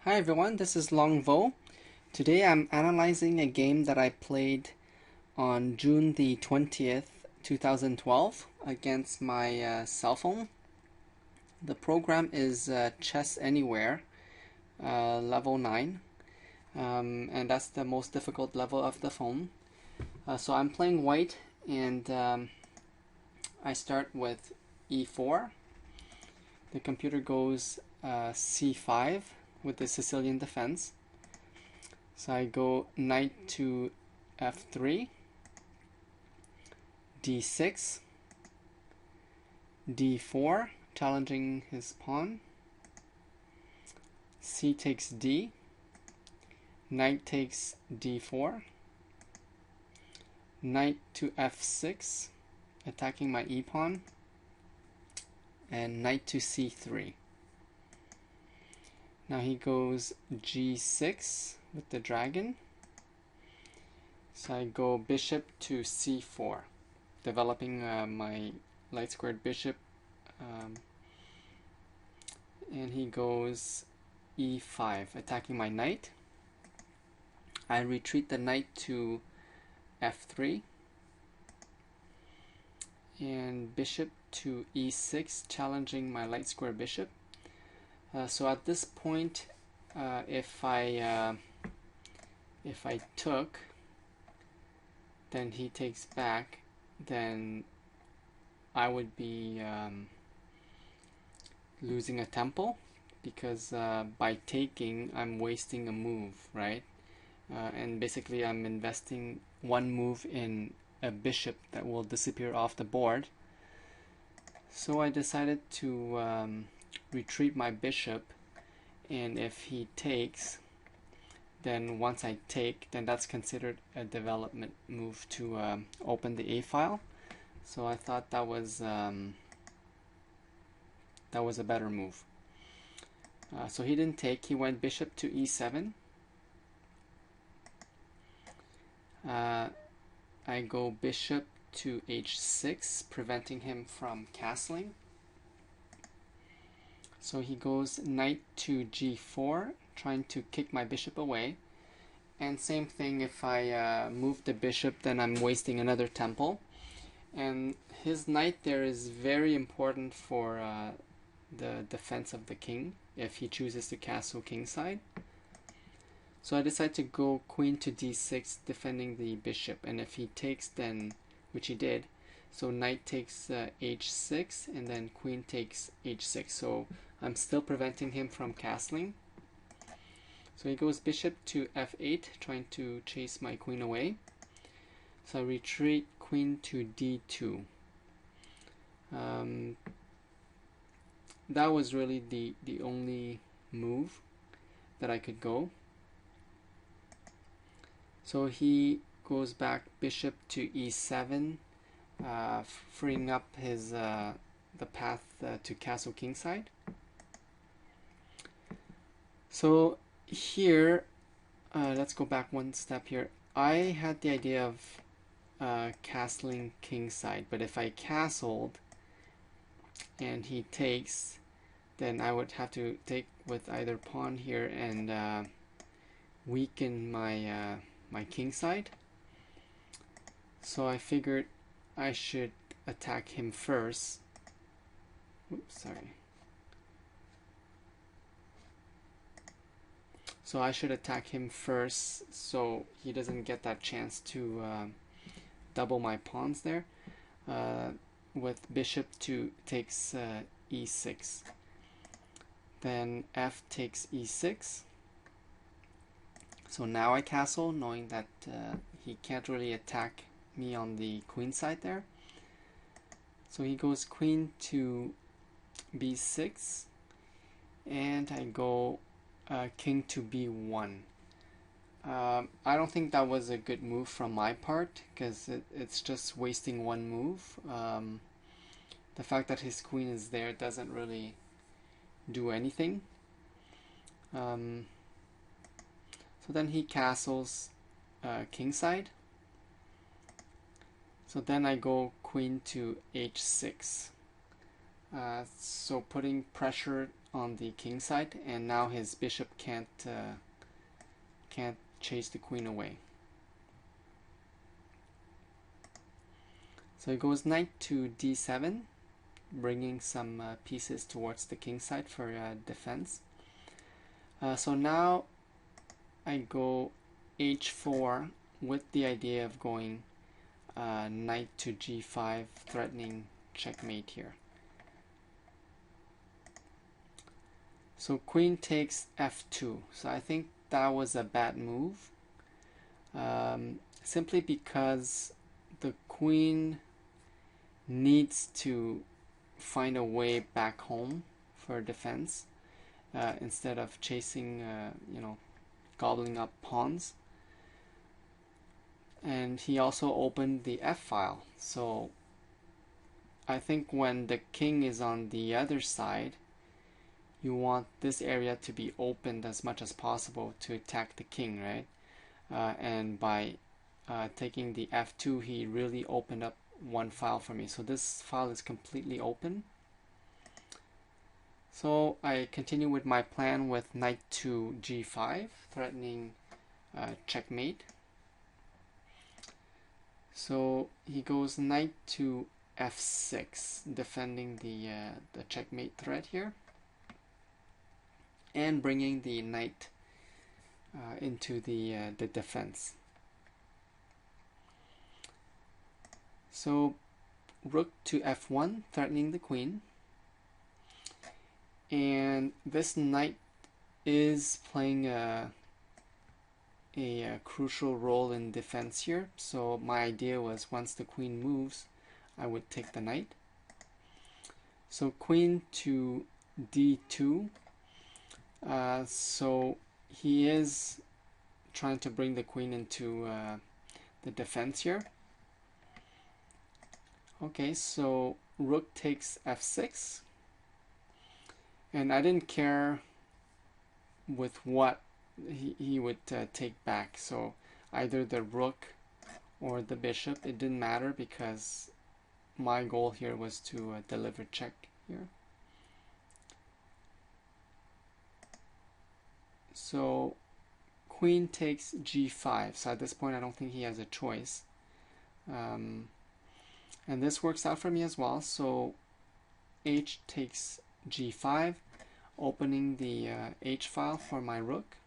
Hi everyone, this is Long Vo. Today I'm analyzing a game that I played on June the 20th, 2012 against my cell phone. The program is ChessAnywhere, level 9, and that's the most difficult level of the phone. So I'm playing white, and I start with e4. The computer goes c5 with the Sicilian defense. So I go knight to f3, d6, d4, challenging his pawn, c takes d, knight takes d4, knight to f6, attacking my e-pawn, and knight to c3. Now he goes g6 with the dragon. So I go bishop to c4, developing my light squared bishop. And he goes e5, attacking my knight. I retreat the knight to f3 and bishop to e6, challenging my light square bishop. So at this point, if I took, then he takes back, then I would be losing a tempo, because by taking I'm wasting a move, right? And basically I'm investing one move in a bishop that will disappear off the board. So I decided to retreat my bishop, and if he takes, then once I take, then that's considered a development move to open the A file. So I thought that was a better move. So he didn't take, he went bishop to E7. I go bishop to H6, preventing him from castling. So he goes knight to G4, trying to kick my bishop away. And same thing, if I move the bishop, then I'm wasting another tempo. And his knight there is very important for the defense of the king, if he chooses to castle kingside. So I decide to go queen to d6, defending the bishop. And if he takes, then, which he did, so knight takes h6, and then queen takes h6. So I'm still preventing him from castling. So he goes bishop to f8, trying to chase my queen away. So I retreat queen to d2. That was really the only move that I could go. So he goes back bishop to e7, freeing up his the path to castle kingside. So here, let's go back one step here. I had the idea of castling kingside, but if I castled and he takes, then I would have to take with either pawn here and weaken my my kingside. So I figured I should attack him first. Oops, sorry. So I should attack him first, so he doesn't get that chance to double my pawns there. With bishop to takes e6. Then f takes e6. So now I castle, knowing that he can't really attack me on the queen side there. So he goes queen to b6, and I go king to b1. I don't think that was a good move from my part, because it's just wasting one move. The fact that his queen is there doesn't really do anything. So then he castles kingside. So then I go queen to h6. So putting pressure on the king side, and now his bishop can't chase the queen away. So he goes knight to d7, bringing some pieces towards the king side for defense. So now I go h4 with the idea of going knight to g5, threatening checkmate here. So queen takes f2. So I think that was a bad move, simply because the queen needs to find a way back home for defense instead of chasing, gobbling up pawns. And he also opened the f file. So I think when the king is on the other side, you want this area to be opened as much as possible to attack the king, right? And by taking the f2, he really opened up one file for me. So this file is completely open. So I continue with my plan with knight to g5, threatening checkmate. So he goes knight to f6, defending the checkmate threat here, and bringing the knight into the defense. So rook to f1, threatening the queen, and this knight is playing a crucial role in defense here. So my idea was once the queen moves, I would take the knight. So queen to d2. So he is trying to bring the queen into the defense here. Okay, so rook takes f6, and I didn't care with what he would take back. So either the rook or the bishop, it didn't matter, because my goal here was to deliver check here. So queen takes g5. So at this point I don't think he has a choice, and this works out for me as well. So h takes g5, opening the h file for my rook.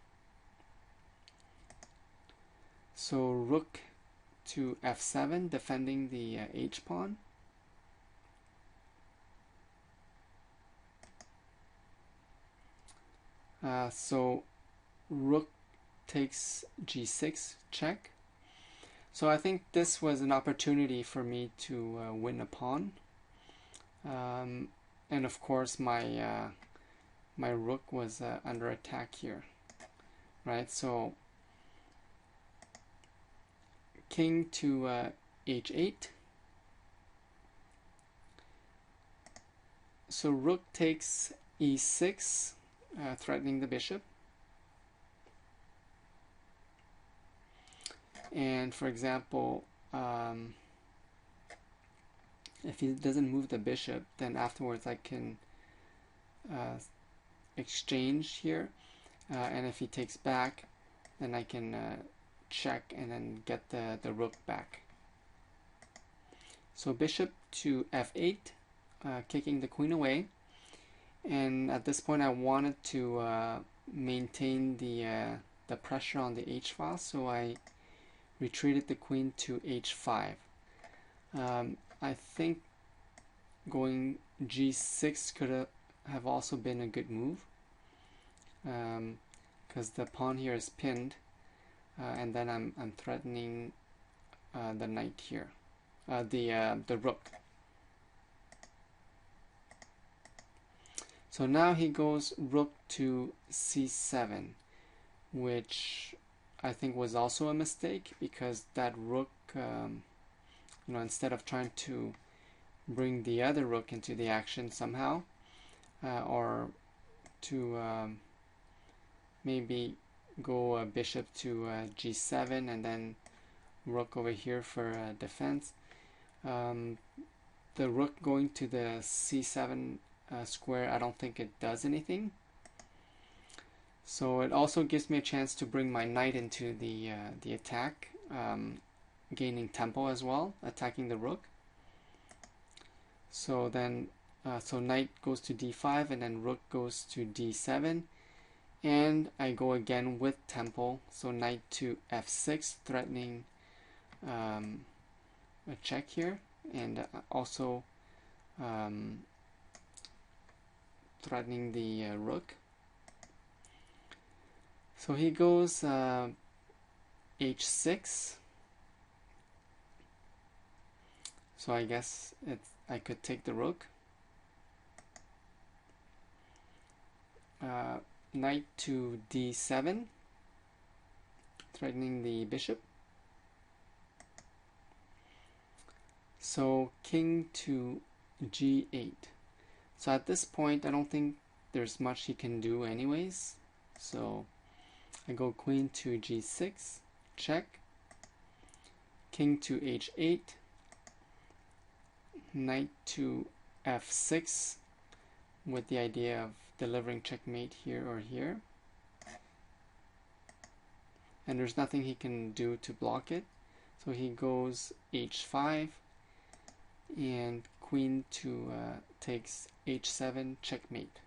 So rook to f7, defending the h pawn. So rook takes g6, check. So I think this was an opportunity for me to win a pawn, and of course my my rook was under attack here, right? So king to h8. So rook takes e6, threatening the bishop. And for example, if he doesn't move the bishop, then afterwards I can exchange here, and if he takes back, then I can check and then get the rook back. So bishop to f8, kicking the queen away, and at this point I wanted to maintain the pressure on the h file, so I retreated the queen to h5. I think going g6 could have also been a good move, because the pawn here is pinned, and then I'm threatening the knight here, the rook. So now he goes rook to c7, which I think was also a mistake, because that rook, instead of trying to bring the other rook into the action somehow, or to maybe go bishop to g7 and then rook over here for defense. The rook going to the c7 square, I don't think it does anything. So it also gives me a chance to bring my knight into the attack, gaining tempo as well, attacking the rook. So then, so knight goes to d5, and then rook goes to d7, and I go again with tempo. So knight to f6, threatening a check here, and also threatening the rook. So he goes h6. So I guess I could take the rook. Knight to d7, threatening the bishop. So king to g8. So at this point, I don't think there's much he can do anyways. So I go queen to g6, check. King to h8. Knight to f6, with the idea of delivering checkmate here or here. And there's nothing he can do to block it. So he goes h5, and queen to takes h7, checkmate.